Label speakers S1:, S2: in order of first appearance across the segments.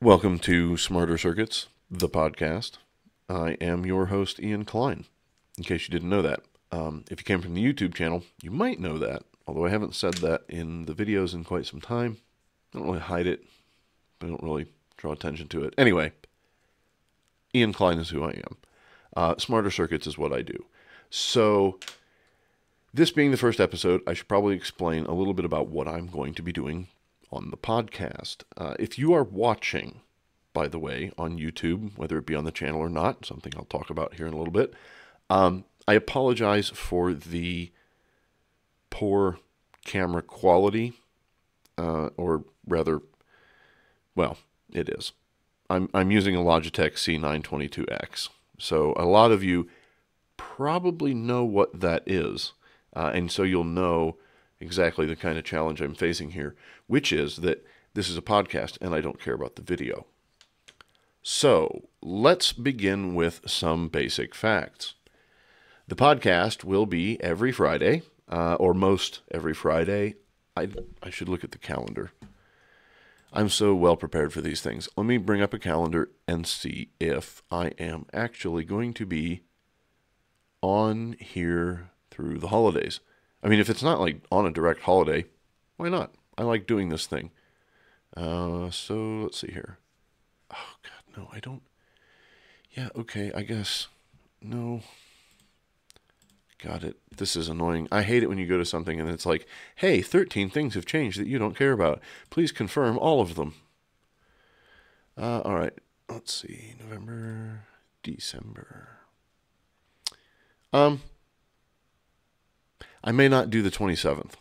S1: Welcome to Smarter Circuits, the podcast. I am your host, Ian Klein, in case you didn't know that. If you came from the YouTube channel, you might know that, although I haven't said that in the videos in quite some time. I don't really hide it, but I don't really draw attention to it. Anyway, Ian Klein is who I am. Smarter Circuits is what I do. So, this being the first episode, I should probably explain a little bit about what I'm going to be doing on the podcast. If you are watching, by the way, on YouTube, whether it be on the channel or not, something I'll talk about here in a little bit, I apologize for the poor camera quality, or rather, well, it is. I'm using a Logitech C922X, so a lot of you probably know what that is, and so you'll know exactly the kind of challenge I'm facing here, which is that this is a podcast and I don't care about the video. So let's begin with some basic facts. The podcast will be every Friday, or most every Friday. I should look at the calendar. I'm so well prepared for these things. Let me bring up a calendar and see if I am actually going to be on here through the holidays. I mean, if it's not like on a direct holiday, why not? I like doing this thing. So let's see here. Oh, God, no, I don't. Yeah, okay, I guess. No. Got it. This is annoying. I hate it when you go to something and it's like, hey, 13 things have changed that you don't care about. Please confirm all of them. All right. Let's see. November, December. I may not do the 27th.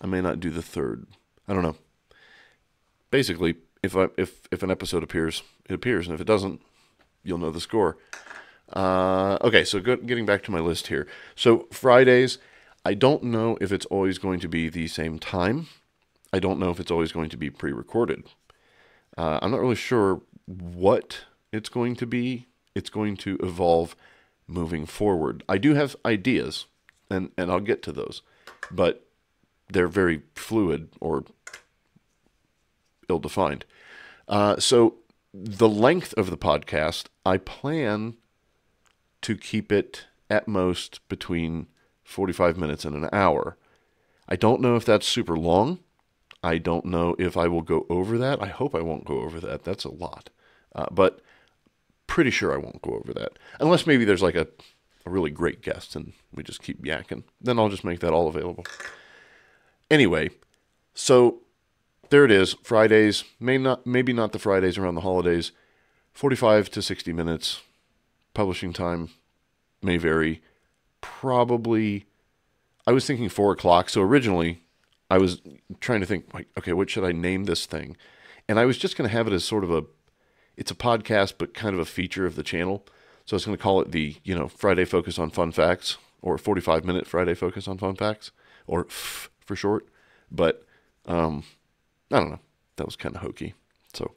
S1: I may not do the 3rd. I don't know. Basically, if an episode appears, it appears, and if it doesn't, you'll know the score. Okay, so getting back to my list here. So Fridays, I don't know if it's always going to be the same time. I don't know if it's always going to be pre-recorded. I'm not really sure what it's going to be. It's going to evolve moving forward. I do have ideas, and I'll get to those, but they're very fluid or ill-defined. So the length of the podcast, I plan to keep it at most between 45 minutes and an hour. I don't know if that's super long. I don't know if I will go over that. I hope I won't go over that. That's a lot. But pretty sure I won't go over that. Unless maybe there's like a really great guest and we just keep yakking. Then I'll just make that all available. Anyway, so there it is. Fridays, maybe not the Fridays around the holidays. 45 to 60 minutes. Publishing time may vary. Probably, I was thinking 4 o'clock. So originally, I was trying to think, like, okay, what should I name this thing? And I was just going to have it as sort of it's a podcast, but kind of a feature of the channel. So I was going to call it the, Friday Focus on Fun Facts, or 45-minute Friday Focus on Fun Facts, or F for short. But, I don't know. That was kind of hokey. So,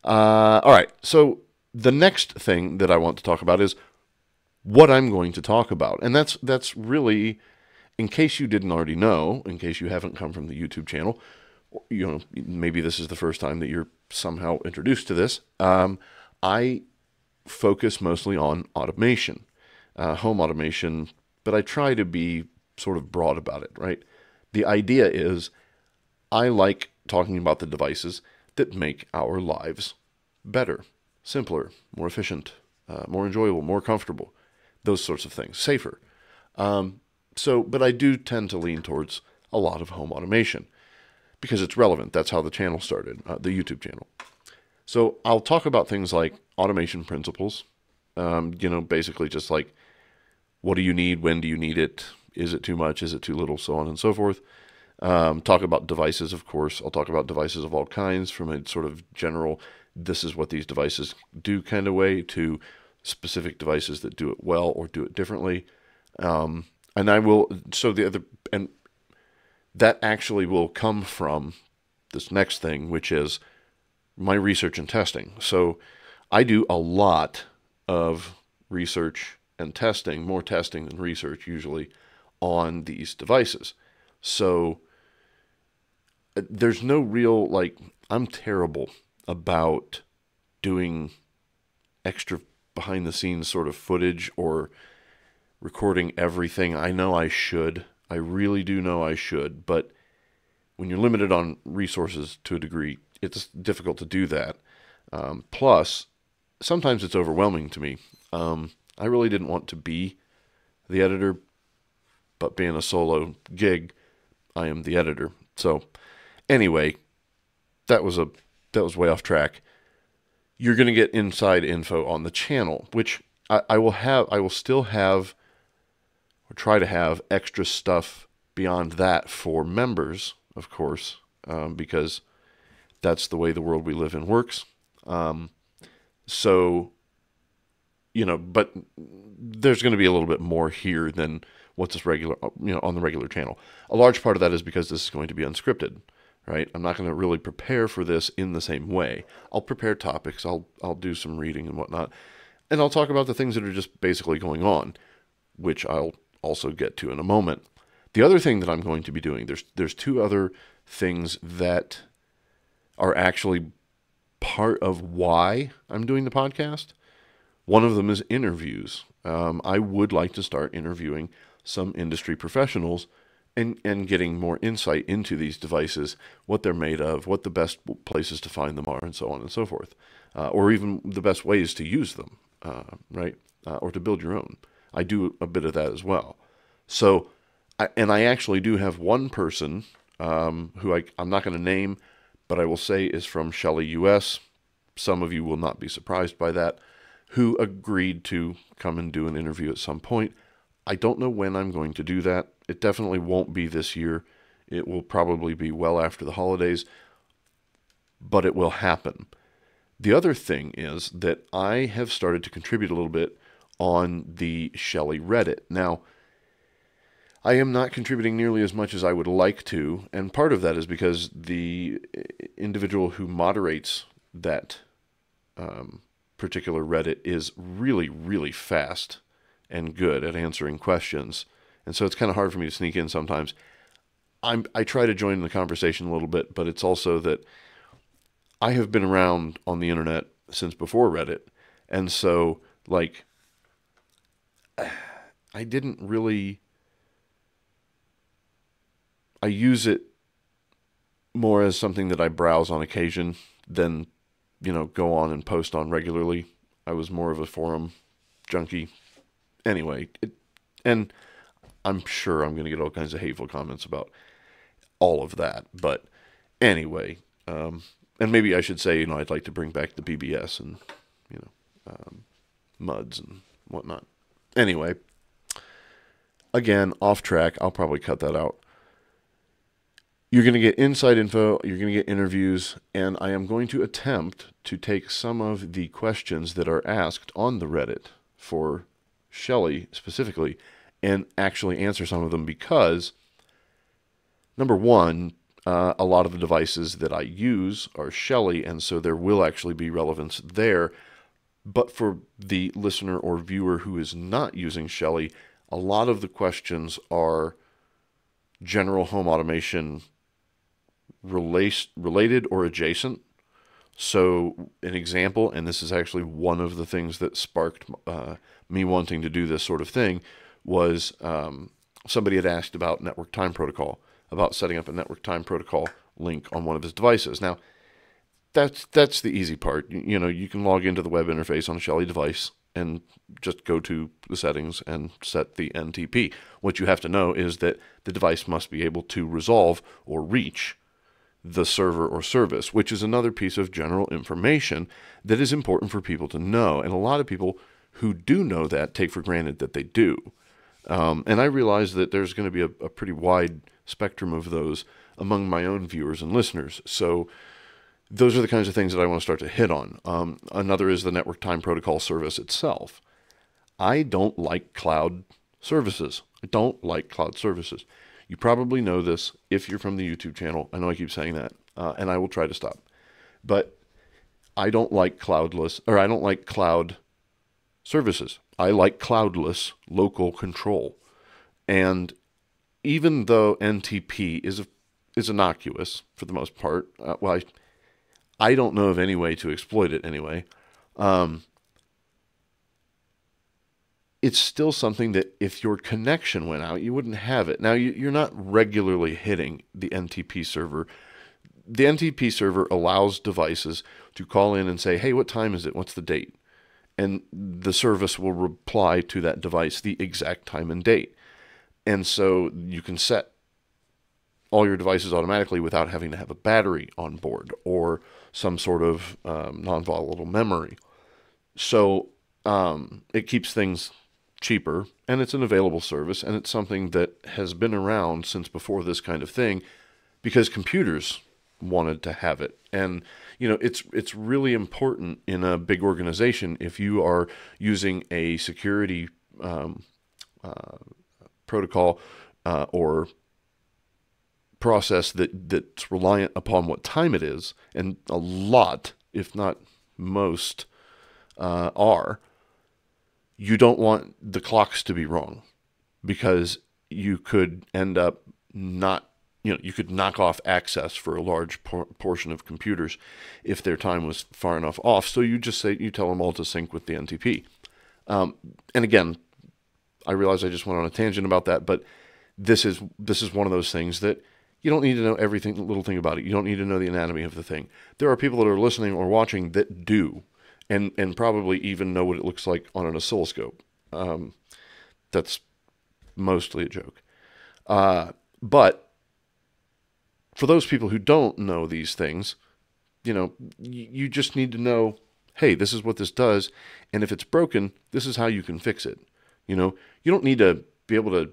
S1: all right. So the next thing that I want to talk about is what I'm going to talk about. And that's really, in case you didn't already know, in case you haven't come from the YouTube channel, maybe this is the first time that you're somehow introduced to this. I focus mostly on automation, home automation, but I try to be sort of broad about it, right? The idea is I like talking about the devices that make our lives better, simpler, more efficient, more enjoyable, more comfortable, those sorts of things, safer. But I do tend to lean towards a lot of home automation because it's relevant. That's how the channel started, the YouTube channel. So I'll talk about things like automation principles, basically just like, what do you need? When do you need it? Is it too much? Is it too little? So on and so forth. Talk about devices, of course. I'll talk about devices of all kinds, from a sort of general, this is what these devices do kind of way, to specific devices that do it well or do it differently. And that actually will come from this next thing, which is my research and testing. So I do a lot of research and testing, more testing than research usually, on these devices. So there's no real, I'm terrible about doing extra behind the scenes sort of footage or recording everything. I know I should. I really do know I should, but when you're limited on resources to a degree, it's difficult to do that. Plus, sometimes it's overwhelming to me. I really didn't want to be the editor, but being a solo gig, I am the editor. So, anyway, that was way off track. You're going to get inside info on the channel, which I will still have, or try to have, extra stuff beyond that for members, of course, because that's the way the world we live in works. So, but there's going to be a little bit more here than what's this regular, on the regular channel. A large part of that is because this is going to be unscripted, right? I'm not going to really prepare for this in the same way. I'll prepare topics. I'll do some reading and whatnot, and I'll talk about the things that are just basically going on, which I'll also get to in a moment. The other thing that I'm going to be doing, there's two other things that are actually part of why I'm doing the podcast. One of them is interviews. I would like to start interviewing some industry professionals and getting more insight into these devices, what they're made of, what the best places to find them are, and so on and so forth, or even the best ways to use them, right? Or to build your own. I do a bit of that as well. So, I actually do have one person who I'm not going to name, but I will say is from Shelly, US. Some of you will not be surprised by that, who agreed to come and do an interview at some point. I don't know when I'm going to do that. It definitely won't be this year. It will probably be well after the holidays, but it will happen. The other thing is that I have started to contribute a little bit on the Shelly Reddit. Now, I am not contributing nearly as much as I would like to, and part of that is because the individual who moderates that particular Reddit is really, really fast and good at answering questions, and so it's kind of hard for me to sneak in sometimes. I try to join the conversation a little bit, but it's also that I have been around on the internet since before Reddit, and so, like, I didn't really... I use it more as something that I browse on occasion than, go on and post on regularly. I was more of a forum junkie. Anyway, and I'm sure I'm going to get all kinds of hateful comments about all of that. But anyway, and maybe I should say, I'd like to bring back the BBS and, MUDs and whatnot. Anyway, again, off track. I'll probably cut that out. You're going to get inside info, you're going to get interviews, and I am going to attempt to take some of the questions that are asked on the Reddit for Shelly specifically and actually answer some of them because, number one, a lot of the devices that I use are Shelly, and so there will actually be relevance there. But for the listener or viewer who is not using Shelly, a lot of the questions are general home automation related or adjacent. So an example, and this is actually one of the things that sparked me wanting to do this sort of thing, was somebody had asked about network time protocol, about setting up a network time protocol link on one of his devices. Now, that's the easy part. You can log into the web interface on a Shelly device and just go to the settings and set the NTP. What you have to know is that the device must be able to resolve or reach the server or service, which is another piece of general information that is important for people to know. And a lot of people who do know that take for granted that they do. And I realize that there's going to be a pretty wide spectrum of those among my own viewers and listeners. So those are the kinds of things that I want to start to hit on. Another is the network time protocol service itself. I don't like cloud services. I don't like cloud services. You probably know this if you're from the YouTube channel. I know I keep saying that, and I will try to stop. But I don't like I don't like cloud services. I like cloudless local control. And even though NTP is innocuous for the most part, I don't know of any way to exploit it anyway. It's still something that if your connection went out, you wouldn't have it. Now, you're not regularly hitting the NTP server. The NTP server allows devices to call in and say, hey, what time is it? What's the date? And the service will reply to that device the exact time and date. And so you can set all your devices automatically without having to have a battery on board or some sort of non-volatile memory. So it keeps things cheaper, and it's an available service, and it's something that has been around since before this kind of thing because computers wanted to have it. And it's really important in a big organization if you are using a security protocol or process that's reliant upon what time it is, and a lot, if not most, are. You don't want the clocks to be wrong because you could end up you could knock off access for a large portion of computers if their time was far enough off. So you tell them all to sync with the NTP. And again, I realize I just went on a tangent about that, but this is one of those things that you don't need to know every little thing about it. You don't need to know the anatomy of the thing. There are people that are listening or watching that do, and probably even know what it looks like on an oscilloscope. That's mostly a joke. But for those people who don't know these things, you just need to know, hey, this is what this does, and if it's broken, this is how you can fix it. You don't need to be able to,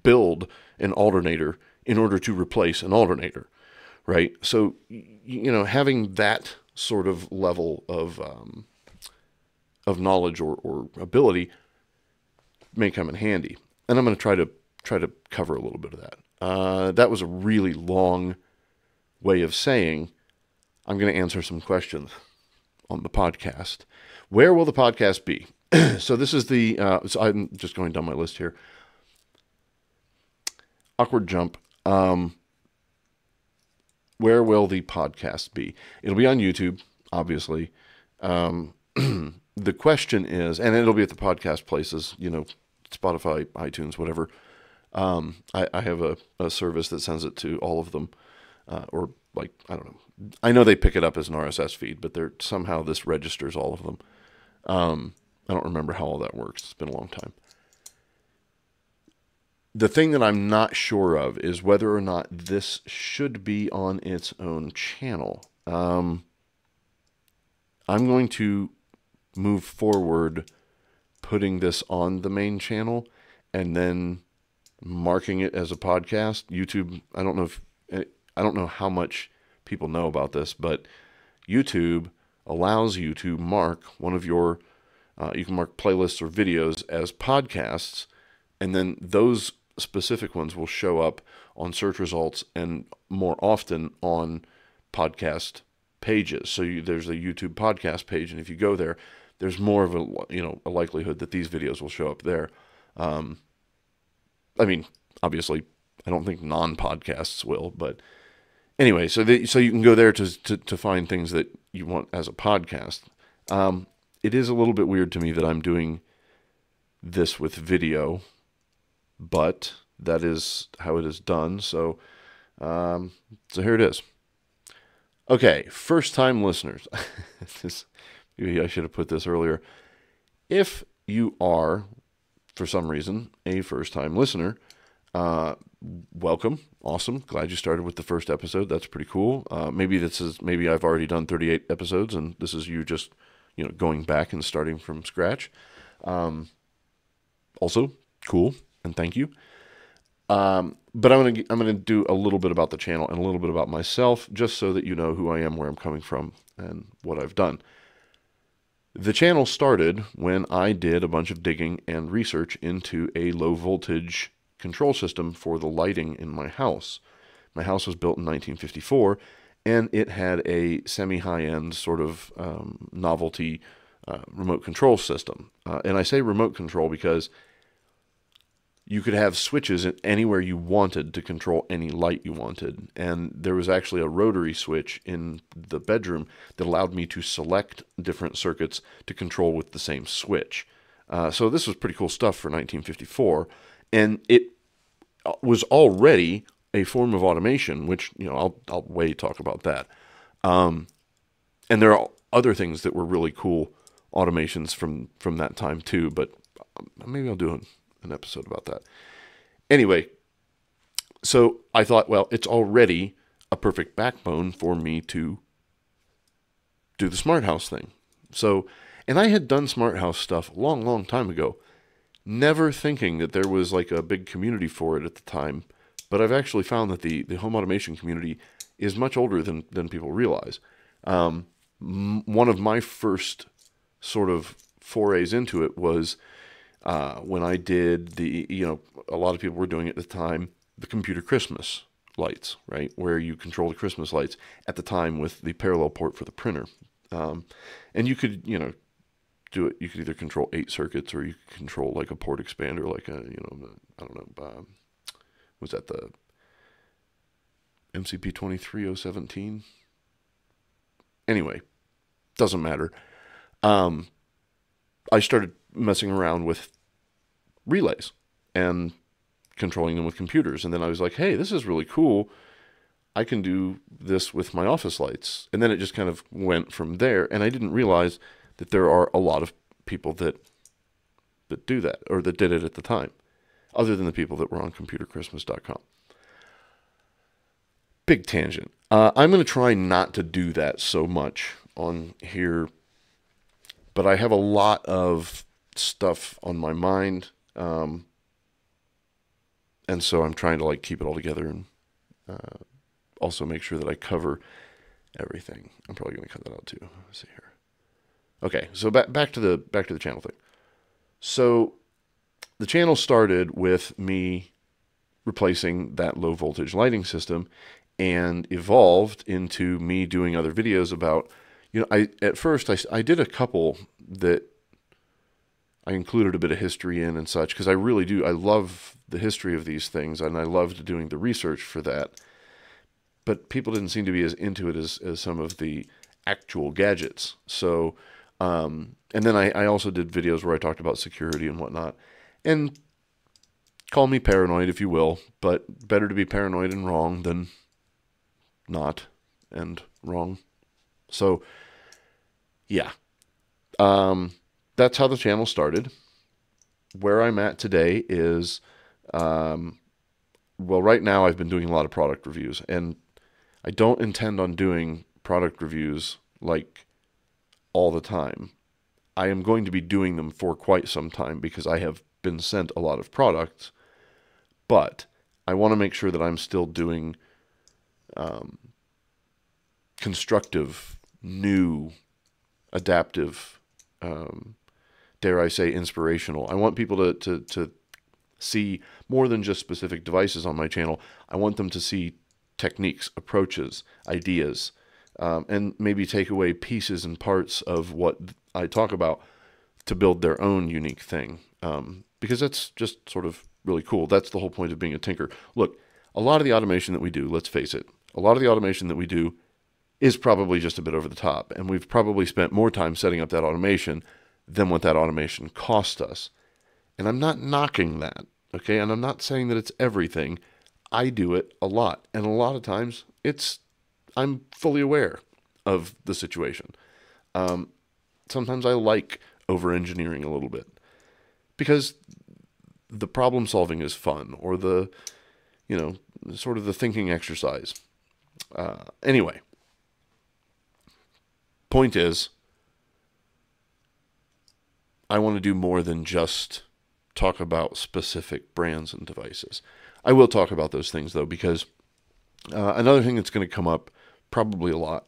S1: build an alternator in order to replace an alternator, right? So, having that sort of level of knowledge or ability may come in handy. And I'm going to try to cover a little bit of that. That was a really long way of saying I'm going to answer some questions on the podcast. Where will the podcast be? So this is so I'm just going down my list here. Awkward jump. Where will the podcast be? It'll be on YouTube, obviously. The question is, and it'll be at the podcast places, Spotify, iTunes, whatever. I have a service that sends it to all of them, or I don't know. I know they pick it up as an RSS feed, but somehow this registers all of them. I don't remember how all that works. It's been a long time. The thing that I'm not sure of is whether or not this should be on its own channel. I'm going to move forward putting this on the main channel and then marking it as a podcast. YouTube, I don't know how much people know about this, but YouTube allows you to mark one of your you can mark playlists or videos as podcasts, and then those specific ones will show up on search results and more often on podcast pages. So there's a YouTube podcast page, and if you go there, there's more of a likelihood that these videos will show up there. Obviously, I don't think non-podcasts will, but anyway, so you can go there to find things that you want as a podcast. It is a little bit weird to me that I'm doing this with video, but that is how it is done. So here it is. Okay, first-time listeners. Maybe I should have put this earlier. If you are, for some reason, a first-time listener, welcome. Awesome. Glad you started with the first episode. That's pretty cool. Maybe I've already done 38 episodes, and this is you just going back and starting from scratch. Also, cool. And thank you. But I'm gonna do a little bit about the channel and a little bit about myself, just so that you know who I am, where I'm coming from, and what I've done. The channel started when I did a bunch of digging and research into a low voltage control system for the lighting in my house. My house was built in 1954, and it had a semi-high-end sort of novelty remote control system. And I say remote control because you could have switches anywhere you wanted to control any light you wanted. And there was actually a rotary switch in the bedroom that allowed me to select different circuits to control with the same switch. So this was pretty cool stuff for 1954. And it was already a form of automation, which, I'll talk about that. And there are other things that were really cool automations from that time too, but maybe I'll do an episode about that. Anyway, so I thought, well, it's already a perfect backbone for me to do the smart house thing. So, and I had done smart house stuff a long, long time ago, never thinking that there was like a big community for it at the time. But I've actually found that the home automation community is much older than people realize. One of my first sort of forays into it was when I did a lot of people were doing it at the time, the computer Christmas lights, right? Where you control the Christmas lights at the time with the parallel port for the printer. And you could, do it. You could either control 8 circuits or you could control like a port expander, like I don't know, was that the MCP 23017? Anyway, doesn't matter. I started messing around with relays and controlling them with computers. And then I was like, hey, this is really cool. I can do this with my office lights. And then it just kind of went from there. And I didn't realize that there are a lot of people that do that, or that did it at the time, other than the people that were on computerchristmas.com. Big tangent. I'm going to try not to do that so much on here, but I have a lot of stuff on my mind, and so I'm trying to like keep it all together and also make sure that I cover everything. I'm probably going to cut that out too. Let's see here. Okay, so back to the channel thing. So the channel started with me replacing that low voltage lighting system, and evolved into me doing other videos about, at first I did a couple that I included a bit of history in and such, because I really do. I love the history of these things, and I loved doing the research for that. But people didn't seem to be as into it as some of the actual gadgets. So, and then I also did videos where I talked about security and whatnot. And call me paranoid if you will, but better to be paranoid and wrong than not and wrong. So, yeah. That's how the channel started. Where I'm at today is, well, right now I've been doing a lot of product reviews, and I don't intend on doing product reviews like all the time. I am going to be doing them for quite some time because I have been sent a lot of products, but I want to make sure that I'm still doing constructive, new, adaptive, dare I say, inspirational. I want people to see more than just specific devices on my channel. I want them to see techniques, approaches, ideas, and maybe take away pieces and parts of what I talk about to build their own unique thing. Because that's just sort of really cool. That's the whole point of being a tinker. Look, a lot of the automation that we do, let's face it, a lot of the automation that we do is probably just a bit over the top. And we've probably spent more time setting up that automation than what that automation cost us. And I'm not knocking that, okay? And I'm not saying that it's everything. I do it a lot. And a lot of times, I'm fully aware of the situation. Sometimes I like over-engineering a little bit because the problem solving is fun, or the, sort of the thinking exercise. Anyway, point is, I want to do more than just talk about specific brands and devices. I will talk about those things, though, because another thing that's going to come up probably a lot,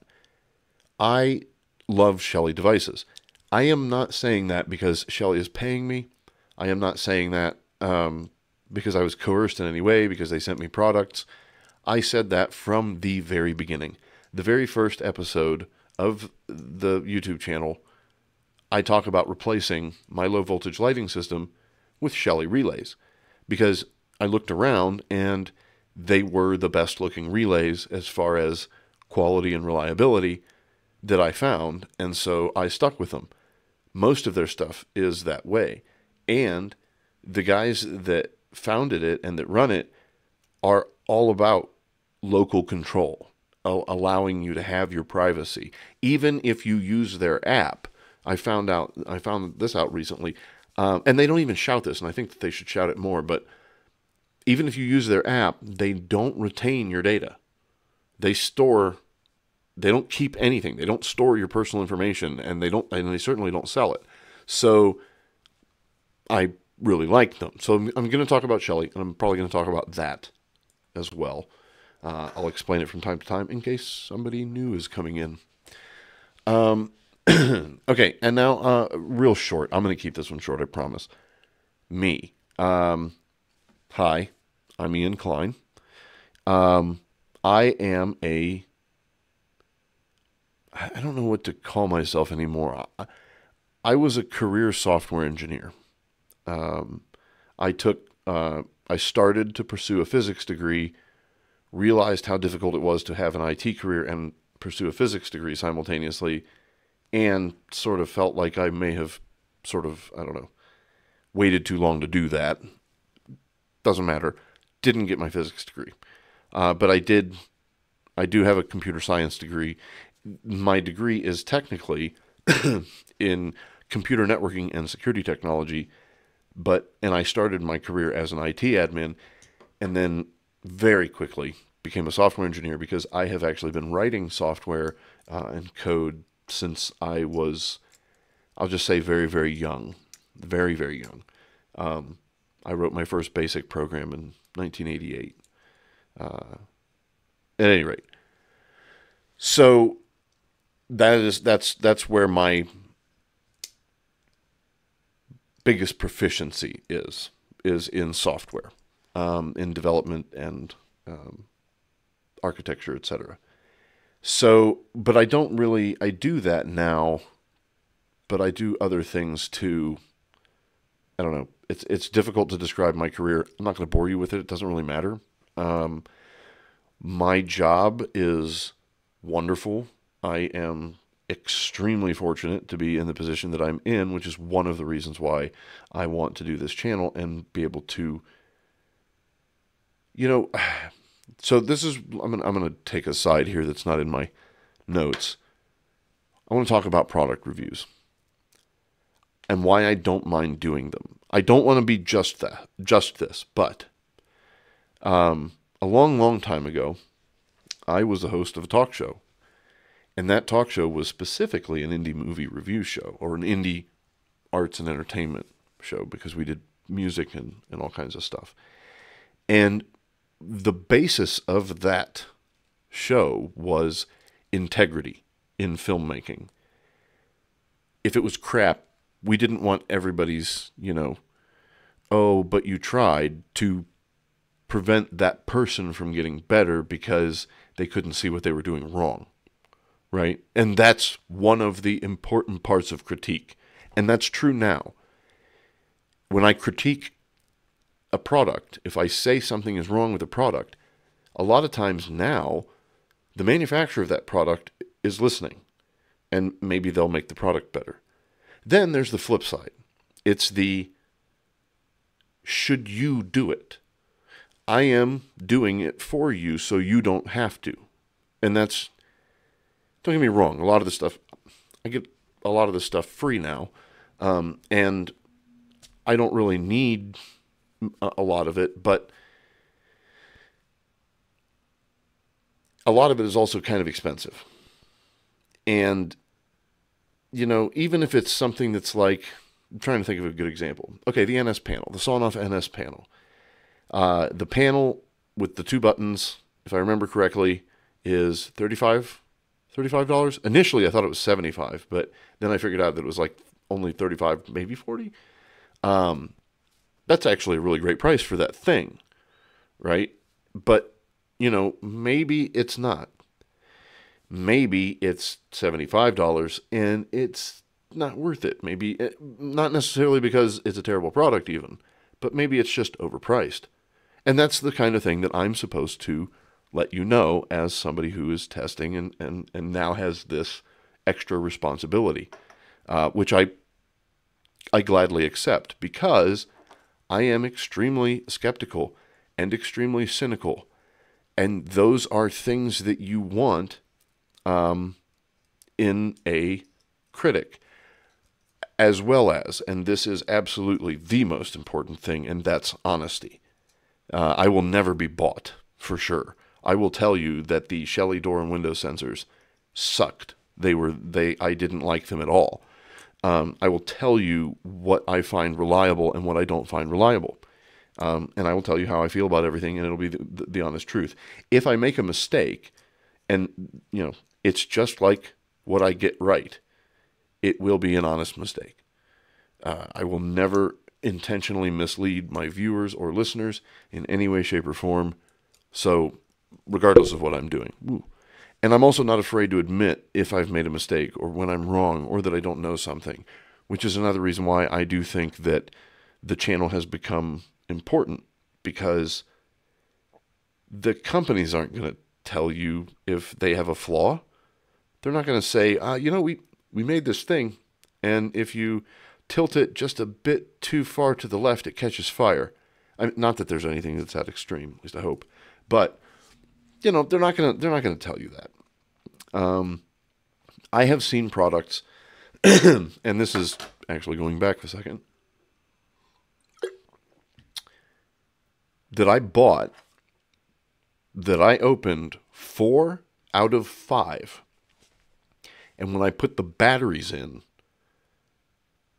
S1: I love Shelly devices. I am not saying that because Shelly is paying me. I am not saying that because I was coerced in any way, because they sent me products. I said that from the very beginning. The very first episode of the YouTube channel, I talk about replacing my low voltage lighting system with Shelly relays, because I looked around and they were the best looking relays as far as quality and reliability that I found. And so I stuck with them. Most of their stuff is that way. And the guys that founded it and that run it are all about local control, allowing you to have your privacy. Even if you use their app, I found this out recently, and they don't even shout this, and I think that they should shout it more, but even if you use their app, they don't retain your data. They don't keep anything. They don't store your personal information, and they certainly don't sell it. So I really like them. So I'm going to talk about Shelly, and I'm probably going to talk about that as well. I'll explain it from time to time in case somebody new is coming in. Okay, and now real short. I'm going to keep this one short, I promise. Me. Hi, I'm Ian Klein. I am I don't know what to call myself anymore. I was a career software engineer. I started to pursue a physics degree, realized how difficult it was to have an IT career and pursue a physics degree simultaneously, and sort of felt like I may have waited too long to do that. Doesn't matter. Didn't get my physics degree. But I do have a computer science degree. My degree is technically in computer networking and security technology, and I started my career as an IT admin and then very quickly became a software engineer because I have actually been writing software and code since I was, I'll just say, very, very young. Very, very young. I wrote my first basic program in 1988. At any rate, so that's where my biggest proficiency is in software, in development and architecture, etc. So, but I do that now, but I do other things too. I don't know. It's difficult to describe my career. I'm not going to bore you with it. It doesn't really matter. My job is wonderful. I am extremely fortunate to be in the position that I'm in, which is one of the reasons why I want to do this channel and be able to, so this is, I'm going to take a side here that's not in my notes. I want to talk about product reviews and why I don't mind doing them. I don't want to be just this, but a long, long time ago, I was the host of a talk show. And that talk show was specifically an indie movie review show, or an indie arts and entertainment show, because we did music and all kinds of stuff. And the basis of that show was integrity in filmmaking. If it was crap, we didn't want everybody's, oh, but you tried, to prevent that person from getting better because they couldn't see what they were doing wrong. Right? And that's one of the important parts of critique. And that's true now. When I critique a product, if I say something is wrong with a product, a lot of times now, the manufacturer of that product is listening. And maybe they'll make the product better. Then there's the flip side. It's the, should you do it? I am doing it for you so you don't have to. And that's, don't get me wrong, a lot of this stuff, I get a lot of this stuff free now, and I don't really need a lot of it, but a lot of it is also kind of expensive. And, even if it's something that's like, I'm trying to think of a good example. Okay, the NS panel, the Sonoff NS panel. The panel with the two buttons, if I remember correctly, is $35. Initially, I thought it was $75, but then I figured out that it was like only $35, maybe $40. That's actually a really great price for that thing, right? But, maybe it's not. Maybe it's $75 and it's not worth it. Maybe not necessarily because it's a terrible product even, but maybe it's just overpriced. And that's the kind of thing that I'm supposed to let you know as somebody who is testing and now has this extra responsibility, which I gladly accept because I am extremely skeptical and extremely cynical. And those are things that you want in a critic, as well as, and this is absolutely the most important thing, and that's honesty. I will never be bought, for sure. I will tell you that the Shelly door and window sensors sucked. I didn't like them at all. I will tell you what I find reliable and what I don't find reliable. And I will tell you how I feel about everything, and it'll be the honest truth. If I make a mistake, and it's just like what I get right, it will be an honest mistake. I will never intentionally mislead my viewers or listeners in any way, shape, or form. So, regardless of what I'm doing. Woo. And I'm also not afraid to admit if I've made a mistake or when I'm wrong or that I don't know something, which is another reason why I do think that the channel has become important, because the companies aren't going to tell you if they have a flaw. They're not going to say, we made this thing, and if you tilt it just a bit too far to the left, it catches fire. Not that there's anything that's that extreme, at least I hope. But they're not gonna tell you that. I have seen products, and this is actually going back a second, that I bought, that I opened 4 out of 5, and when I put the batteries in,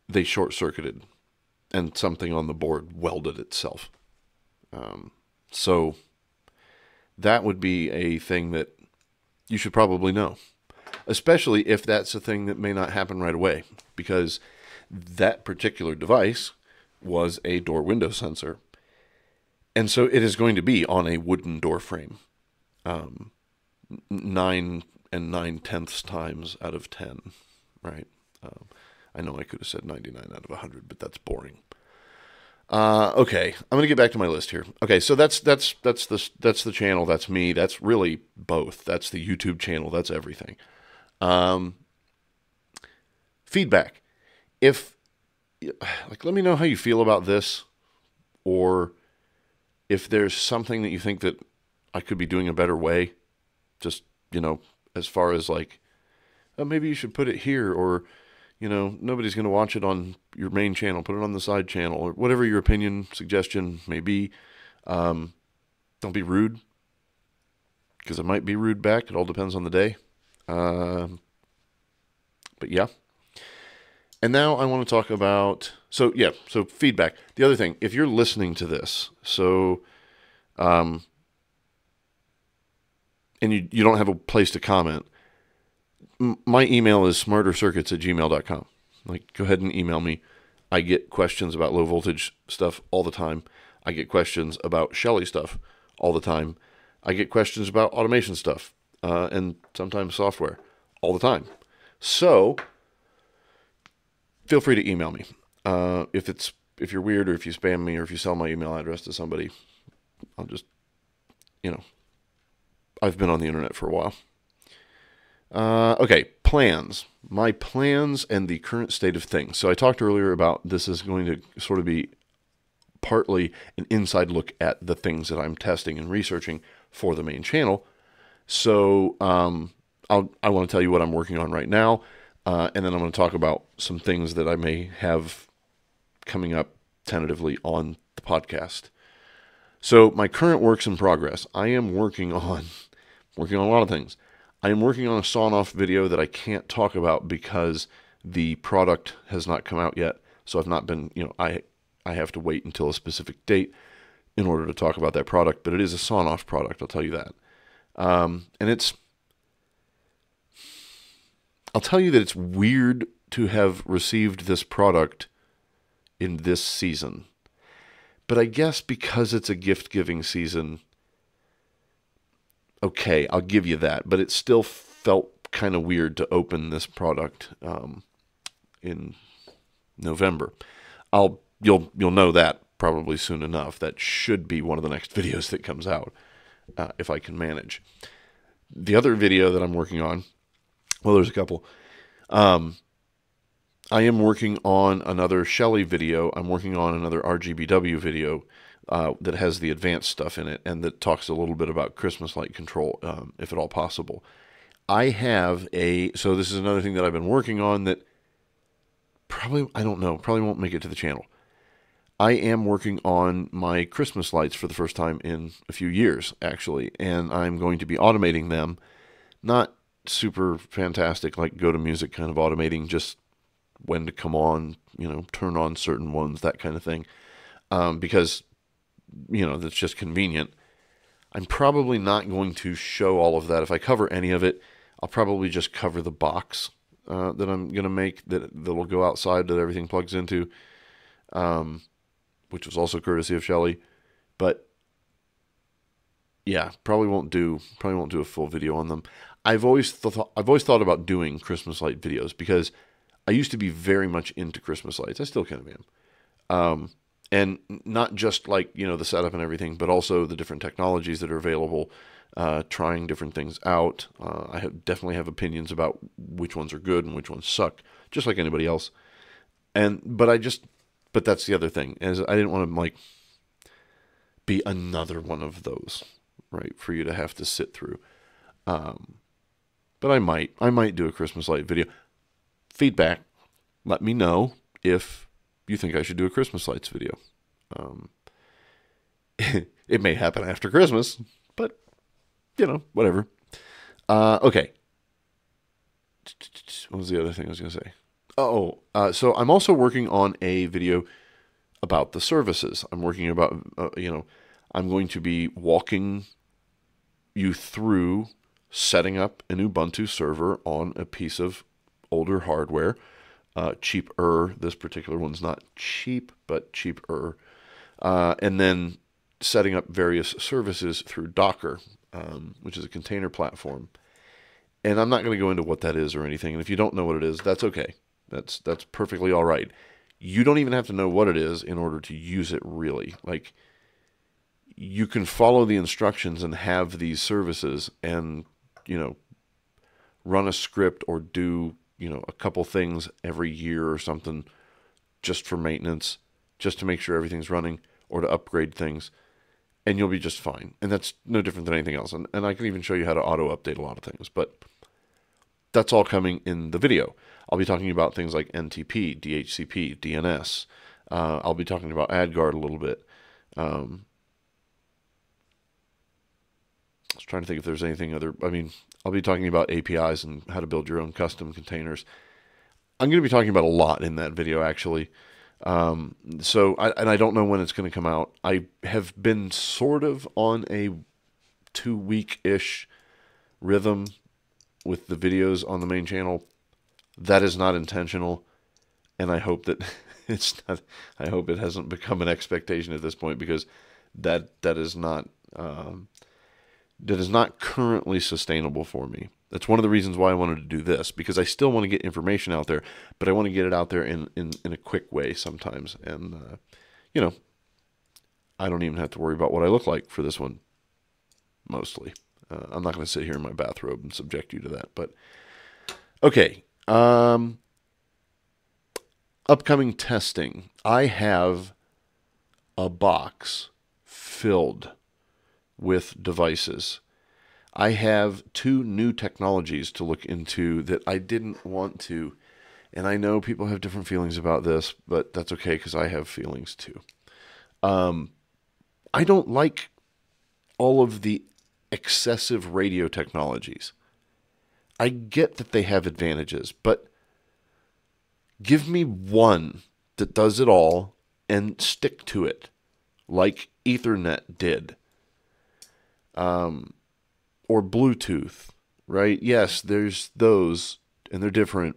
S1: they short-circuited, and something on the board welded itself. So that would be a thing that you should probably know, especially if that's a thing that may not happen right away, because that particular device was a door window sensor, and so it is going to be on a wooden door frame, 9 9/10 times out of 10, right? I know I could have said 99 out of 100, but that's boring. Okay, I'm going to get back to my list here. Okay, so that's the channel. That's me. That's really both. That's the YouTube channel. That's everything. Feedback. Let me know how you feel about this, or if there's something that you think that I could be doing a better way. Just, as far as maybe you should put it here, or nobody's going to watch it on your main channel. Put it on the side channel, or whatever your opinion, suggestion may be. Don't be rude, because it might be rude back. It all depends on the day. But yeah. And now I want to talk about, so feedback. The other thing, if you're listening to this, and you don't have a place to comment, my email is smartercircuits@gmail.com. Go ahead and email me. I get questions about low voltage stuff all the time. I get questions about Shelly stuff all the time. I get questions about automation stuff, and sometimes software all the time. So feel free to email me. If you're weird, or if you spam me, or if you sell my email address to somebody, I'll just, I've been on the internet for a while. Okay, plans. My plans and the current state of things. So I talked earlier about this is going to sort of be partly an inside look at the things that I'm testing and researching for the main channel. So I want to tell you what I'm working on right now, and then I'm going to talk about some things that I may have coming up tentatively on the podcast. So my current works in progress. I am working on a lot of things. I am working on a sawn-off video that I can't talk about because the product has not come out yet. So I've not been, I have to wait until a specific date in order to talk about that product. But it is a sawn-off product, I'll tell you that. And I'll tell you that it's weird to have received this product in this season. But I guess because it's a gift-giving season, okay, I'll give you that. But it still felt kind of weird to open this product in November. You'll know that probably soon enough. That should be one of the next videos that comes out, if I can manage. The other video that I'm working on, well, there's a couple. I am working on another Shelly video. I'm working on another RGBW video that has the advanced stuff in it and that talks a little bit about Christmas light control, if at all possible. I have so this is another thing that I've been working on that probably, I don't know, probably won't make it to the channel. I am working on my Christmas lights for the first time in a few years, actually, and I'm going to be automating them. Not super fantastic, like go-to-music kind of automating, just when to come on, turn on certain ones, that kind of thing, because, that's just convenient. I'm probably not going to show all of that. If I cover any of it, I'll probably just cover the box that I'm going to make that'll go outside that everything plugs into, which was also courtesy of Shelly. But yeah, probably won't do a full video on them. I've always thought about doing Christmas light videos because I used to be very much into Christmas lights. I still kind of am. And not just like, the setup and everything, but also the different technologies that are available, trying different things out. I definitely have opinions about which ones are good and which ones suck, just like anybody else. But that's the other thing, is I didn't want to be another one of those, right, for you to have to sit through. But I might do a Christmas light video. Feedback, let me know if you think I should do a Christmas lights video. It may happen after Christmas, but, whatever. Okay. What was the other thing I was going to say? So I'm also working on a video about the services. I'm working about, I'm going to be walking you through setting up an Ubuntu server on a piece of older hardware, cheaper. This particular one's not cheap, but cheaper. And then setting up various services through Docker, which is a container platform. And I'm not going to go into what that is or anything. And if you don't know what it is, that's okay. That's perfectly all right. You don't even have to know what it is in order to use it, really. Like, you can follow the instructions and have these services and, run a script or do, a couple things every year or something just for maintenance, just to make sure everything's running or to upgrade things, and you'll be just fine. And that's no different than anything else. And I can even show you how to auto-update a lot of things, but that's all coming in the video. I'll be talking about things like NTP, DHCP, DNS. I'll be talking about AdGuard a little bit. I was trying to think if there's anything other. I'll be talking about APIs and how to build your own custom containers. I'm going to be talking about a lot in that video, actually. I don't know when it's going to come out. I have been sort of on a 2-week-ish rhythm with the videos on the main channel. That is not intentional, and I hope that it's not. I hope it hasn't become an expectation at this point, because that is not currently sustainable for me. That's one of the reasons why I wanted to do this, because I still want to get information out there, but I want to get it out there in a quick way sometimes. And I don't even have to worry about what I look like for this one, mostly. I'm not going to sit here in my bathrobe and subject you to that. But okay. Upcoming testing. I have a box filled with devices. I have 2 new technologies to look into that I didn't want to. And I know people have different feelings about this, but that's okay, because I have feelings too. I don't like all of the excessive radio technologies. I get that they have advantages, but give me one that does it all and stick to it, like Ethernet did. Or Bluetooth, right? Yes, there's those, and they're different,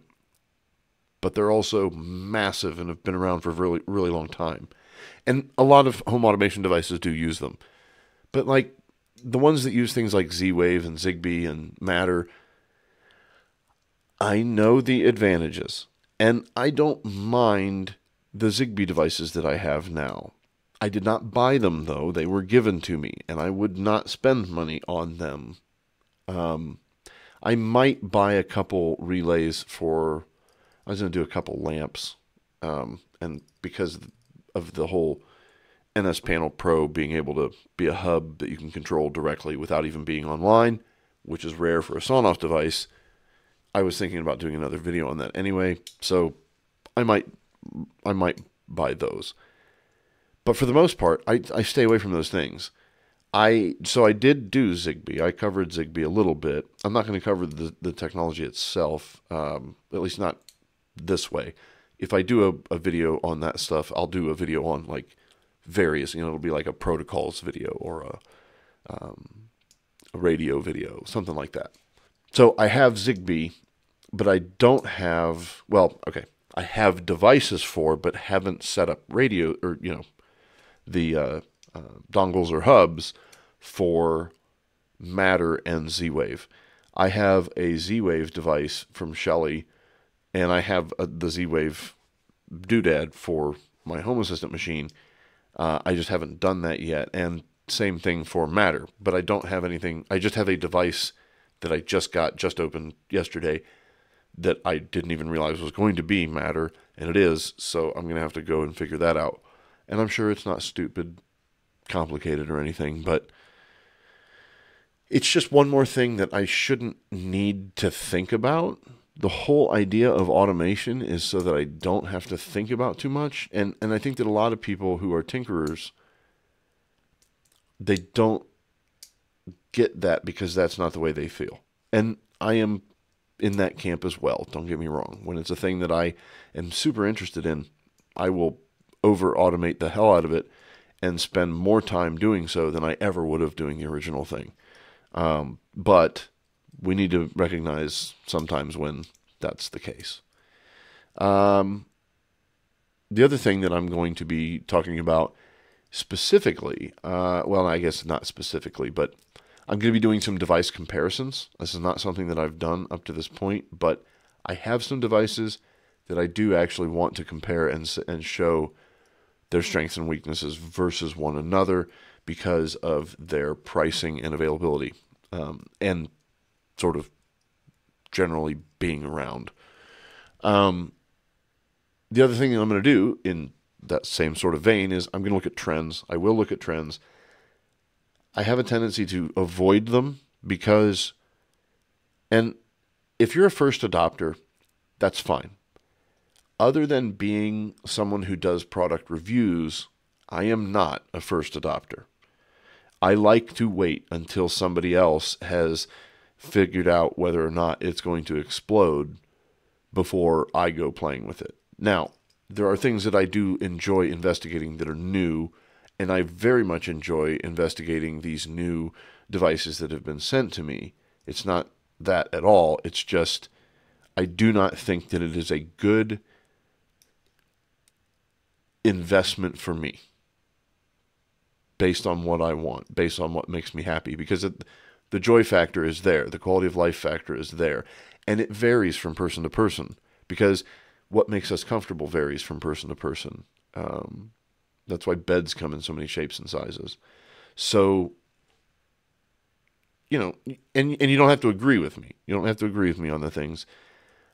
S1: but they're also massive and have been around for a really, really long time. And a lot of home automation devices do use them. But like the ones that use things like Z-Wave and Zigbee and Matter, I know the advantages, and I don't mind the Zigbee devices that I have now. I did not buy them, though. They were given to me, and I would not spend money on them. I might buy a couple relays for, I was going to do a couple lamps, and because of the whole NS Panel Pro being able to be a hub that you can control directly without even being online, which is rare for a Sonos device, I was thinking about doing another video on that anyway, so I might buy those. But for the most part, I stay away from those things. So I did do Zigbee. I covered Zigbee a little bit. I'm not going to cover the technology itself, at least not this way. If I do a video on that stuff, I'll do a video on like various, it'll be like a protocols video or a radio video, something like that. So I have Zigbee, but I don't have, well, okay, I have devices for, but haven't set up radio or, the dongles or hubs for Matter and Z-Wave. I have a Z-Wave device from Shelly, and I have the Z-Wave doodad for my Home Assistant machine. I just haven't done that yet, and same thing for Matter, but I don't have anything. I just have a device that I just opened yesterday that I didn't even realize was going to be Matter, and it is, so I'm going to have to go and figure that out. And I'm sure it's not stupid, complicated or anything, but it's just one more thing that I shouldn't need to think about. The whole idea of automation is so that I don't have to think about too much. And I think that a lot of people who are tinkerers, they don't get that because that's not the way they feel. And I am in that camp as well, don't get me wrong. When it's a thing that I am super interested in, I will over-automate the hell out of it and spend more time doing so than I ever would have doing the original thing. But we need to recognize sometimes when that's the case. The other thing that I'm going to be talking about specifically, well, I guess not specifically, but I'm going to be doing some device comparisons. This is not something that I've done up to this point, but I have some devices that I do actually want to compare and show their strengths and weaknesses versus one another because of their pricing and availability, and sort of generally being around. The other thing that I'm going to do in that same sort of vein is I'm going to look at trends. I will look at trends. I have a tendency to avoid them because, and if you're a first adopter, that's fine. Other than being someone who does product reviews, I am not a first adopter. I like to wait until somebody else has figured out whether or not it's going to explode before I go playing with it. Now, there are things that I do enjoy investigating that are new, and I very much enjoy investigating these new devices that have been sent to me. It's not that at all. It's just I do not think that it is a good investment for me based on what I want, based on what makes me happy, because the joy factor is there, the quality of life factor is there, and it varies from person to person because what makes us comfortable varies from person to person. That's why beds come in so many shapes and sizes. So, and you don't have to agree with me. You don't have to agree with me on the things.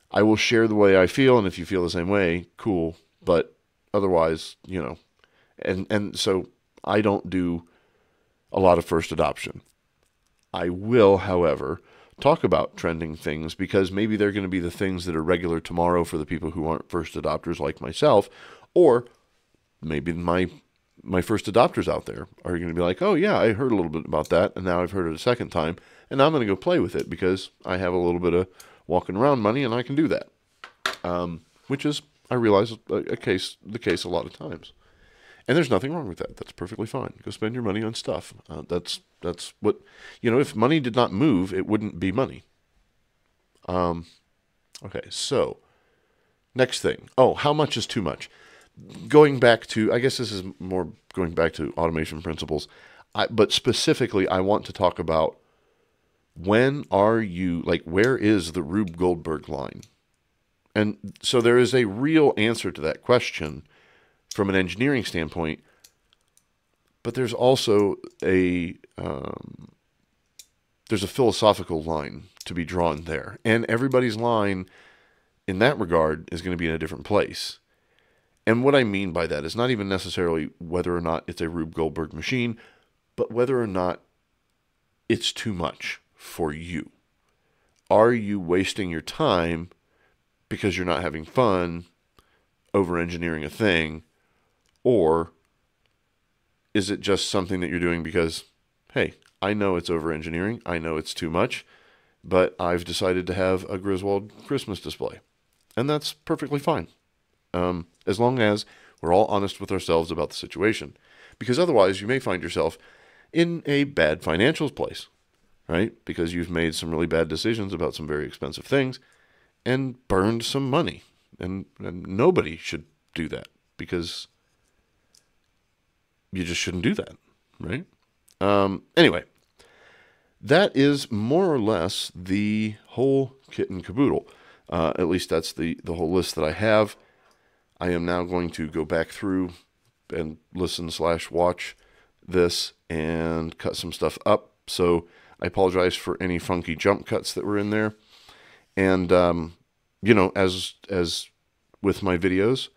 S1: I will share the way I feel, and if you feel the same way, cool. But otherwise, and so I don't do a lot of first adoption. I will, however, talk about trending things because maybe they're going to be the things that are regular tomorrow for the people who aren't first adopters like myself, or maybe my first adopters out there are going to be like, oh yeah, I heard a little bit about that, and now I've heard it a second time, and I'm going to go play with it because I have a little bit of walking around money, and I can do that. Which is, I realize, the case a lot of times. And there's nothing wrong with that. That's perfectly fine. Go spend your money on stuff. That's what, if money did not move, it wouldn't be money. Okay, so next thing. Oh, how much is too much? Going back to, I guess this is more going back to automation principles, but specifically I want to talk about where is the Rube Goldberg line? And so there is a real answer to that question from an engineering standpoint. But there's also there's a philosophical line to be drawn there. And everybody's line in that regard is going to be in a different place. And what I mean by that is not even necessarily whether or not it's a Rube Goldberg machine, but whether or not it's too much for you. Are you wasting your time because you're not having fun over-engineering a thing? Or is it just something that you're doing because, hey, I know it's over-engineering, I know it's too much, but I've decided to have a Griswold Christmas display. And that's perfectly fine. As long as we're all honest with ourselves about the situation. Because otherwise you may find yourself in a bad financial place, right? Because you've made some really bad decisions about some very expensive things and burned some money. And nobody should do that because you just shouldn't do that, right? Anyway, that is more or less the whole kit and caboodle. At least that's the whole list that I have. I am now going to go back through and listen/watch this and cut some stuff up. So I apologize for any funky jump cuts that were in there. And, as with my videos,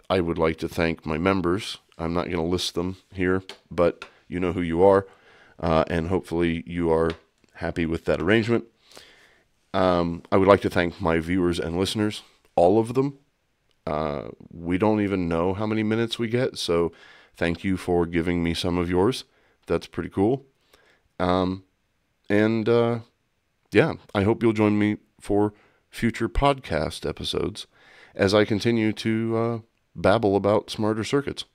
S1: I would like to thank my members. I'm not going to list them here, but you know who you are. And hopefully you are happy with that arrangement. I would like to thank my viewers and listeners, all of them. We don't even know how many minutes we get, so thank you for giving me some of yours. That's pretty cool. Yeah, I hope you'll join me for future podcast episodes as I continue to babble about smarter circuits.